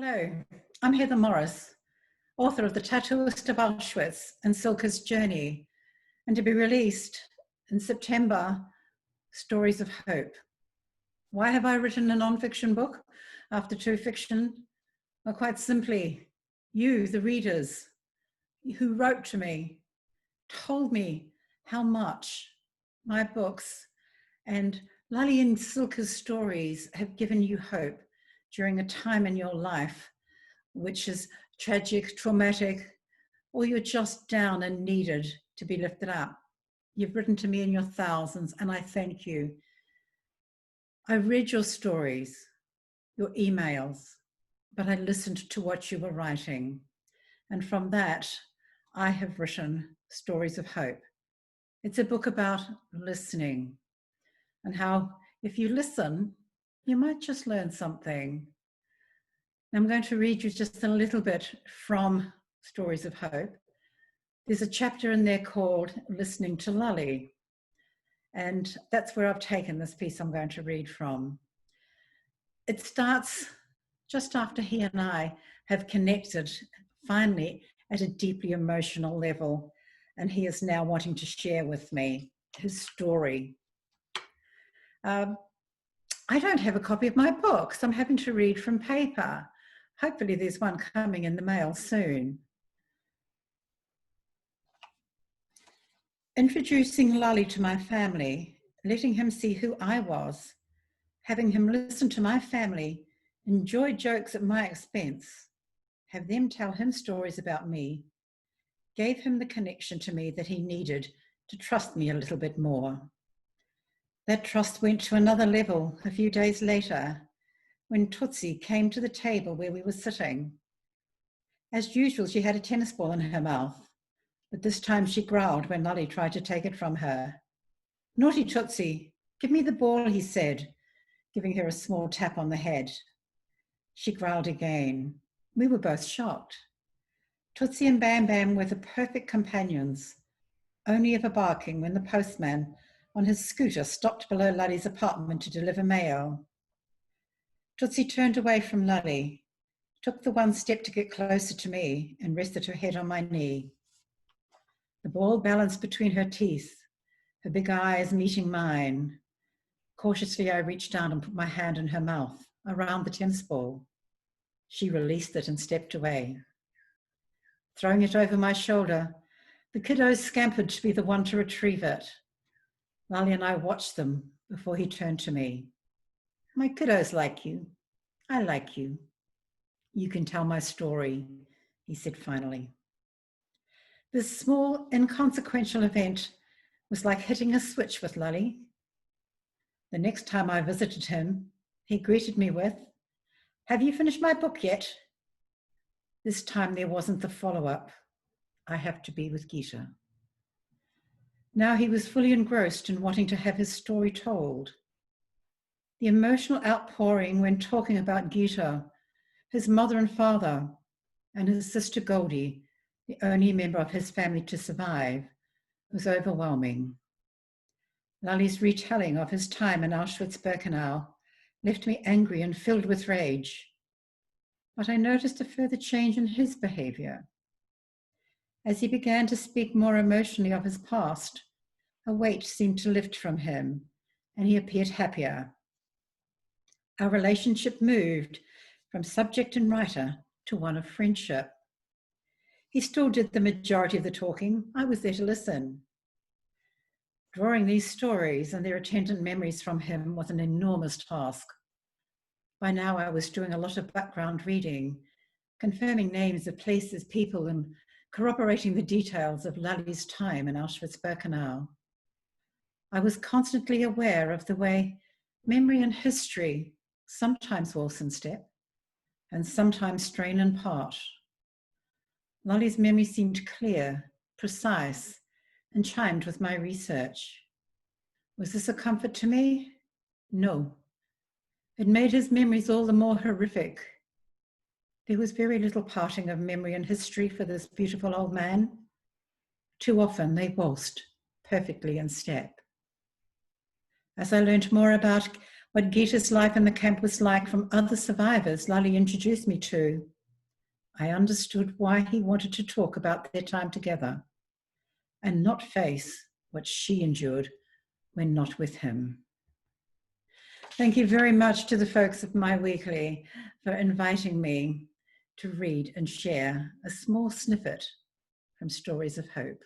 Hello, I'm Heather Morris, author of The Tattooist of Auschwitz and Silke's Journey, and to be released in September, Stories of Hope. Why have I written a non-fiction book after two fiction? Well, quite simply, you, the readers, who wrote to me, told me how much my books and Lali and Silke's stories have given you hope during a time in your life which is tragic, traumatic, or you're just down and needed to be lifted up. You've written to me in your thousands, and I thank you. I read your stories, your emails, but I listened to what you were writing. And from that, I have written Stories of Hope. It's a book about listening and how if you listen, you might just learn something. I'm going to read you just a little bit from Stories of Hope. There's a chapter in there called Listening to Lali, and that's where I've taken this piece I'm going to read from. It starts just after he and I have connected finally at a deeply emotional level, and he is now wanting to share with me his story. I don't have a copy of my book, so I'm having to read from paper. Hopefully there's one coming in the mail soon. Introducing Lali to my family, letting him see who I was, having him listen to my family, enjoy jokes at my expense, have them tell him stories about me, gave him the connection to me that he needed to trust me a little bit more. That trust went to another level a few days later when Tutsi came to the table where we were sitting. As usual, she had a tennis ball in her mouth, but this time she growled when Lali tried to take it from her. "Naughty Tutsi, give me the ball," he said, giving her a small tap on the head. She growled again. We were both shocked. Tutsi and Bam Bam were the perfect companions, only ever barking when the postman on his scooter stopped below Lali's apartment to deliver mail. Tutsi turned away from Lali, took the one step to get closer to me, and rested her head on my knee. The ball balanced between her teeth, her big eyes meeting mine. Cautiously, I reached down and put my hand in her mouth, around the tennis ball. She released it and stepped away. Throwing it over my shoulder, the kiddos scampered to be the one to retrieve it. Lali and I watched them before he turned to me. "My kiddos like you. I like you. You can tell my story," he said finally. This small, inconsequential event was like hitting a switch with Lali. The next time I visited him, he greeted me with, "Have you finished my book yet?" This time there wasn't the follow-up. I have to be with Gita. Now he was fully engrossed in wanting to have his story told. The emotional outpouring when talking about Gita, his mother and father, and his sister Goldie, the only member of his family to survive, was overwhelming. Lali's retelling of his time in Auschwitz-Birkenau left me angry and filled with rage. But I noticed a further change in his behavior. As he began to speak more emotionally of his past, a weight seemed to lift from him, and he appeared happier. Our relationship moved from subject and writer to one of friendship. He still did the majority of the talking. I was there to listen. Drawing these stories and their attendant memories from him was an enormous task. By now I was doing a lot of background reading, confirming names of places, people, and corroborating the details of Lali's time in Auschwitz-Birkenau. I was constantly aware of the way memory and history sometimes waltz in step, and sometimes strain and part. Lali's memory seemed clear, precise, and chimed with my research. Was this a comfort to me? No. It made his memories all the more horrific. There was very little parting of memory and history for this beautiful old man. Too often they waltzed perfectly in step. As I learned more about What Gita's life in the camp was like from other survivors Lali introduced me to. I understood why he wanted to talk about their time together and not face what she endured when not with him. Thank you very much to the folks of My Weekly for inviting me to read and share a small snippet from Stories of Hope.